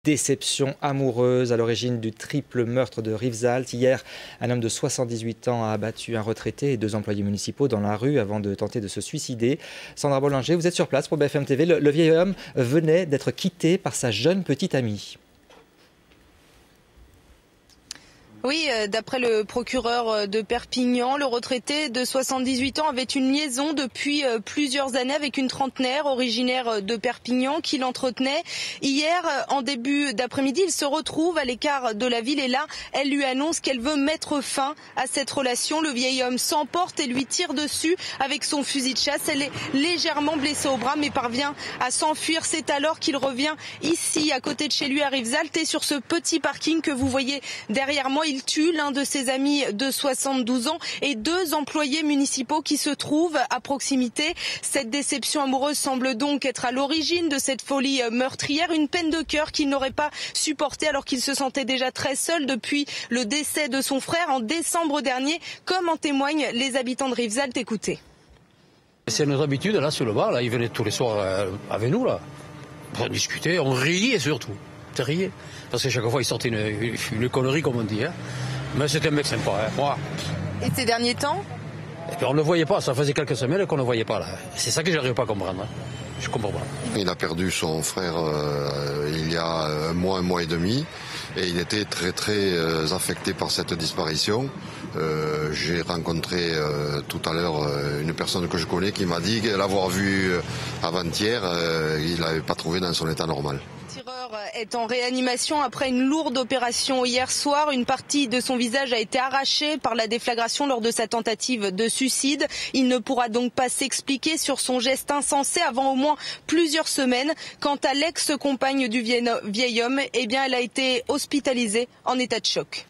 déception amoureuse à l'origine du triple meurtre de Rivesaltes. Hier, un homme de 78 ans a abattu un retraité et 2 employés municipaux dans la rue avant de tenter de se suicider. Sandra Bollinger, vous êtes sur place pour BFM TV. Le vieil homme venait d'être quitté par sa jeune petite amie. Oui, d'après le procureur de Perpignan, le retraité de 78 ans avait une liaison depuis plusieurs années avec une trentenaire originaire de Perpignan qui l'entretenait. Hier, en début d'après-midi, il se retrouve à l'écart de la ville et là, elle lui annonce qu'elle veut mettre fin à cette relation. Le vieil homme s'emporte et lui tire dessus avec son fusil de chasse. Elle est légèrement blessée au bras mais parvient à s'enfuir. C'est alors qu'il revient ici, à côté de chez lui à Rivesaltes et sur ce petit parking que vous voyez derrière moi. Il tue l'un de ses amis de 72 ans et 2 employés municipaux qui se trouvent à proximité. Cette déception amoureuse semble donc être à l'origine de cette folie meurtrière, une peine de cœur qu'il n'aurait pas supportée alors qu'il se sentait déjà très seul depuis le décès de son frère en décembre dernier, comme en témoignent les habitants de Rivesaltes. Écoutez. C'est notre habitude là sur le bar, là, il venait tous les soirs avec nous là. On discutait, on riait surtout. Riait. Parce que chaque fois il sortait une connerie comme on dit. Hein. Mais c'était un mec sympa. Hein. Moi. Et ces derniers temps? Et puis on ne le voyait pas, ça faisait quelques semaines qu'on ne le voyait pas là. C'est ça que j'arrive pas à comprendre. Hein. Je comprends pas. Il a perdu son frère il y a un mois et demi. Et il était très affecté par cette disparition. J'ai rencontré tout à l'heure une personne que je connais qui m'a dit l'avoir vu avant-hier, il l'avait pas trouvé dans son état normal. Le tireur est en réanimation après une lourde opération hier soir. Une partie de son visage a été arrachée par la déflagration lors de sa tentative de suicide. Il ne pourra donc pas s'expliquer sur son geste insensé avant au moins plusieurs semaines. Quant à l'ex-compagne du vieil homme, eh bien, elle a été hospitalisée en état de choc.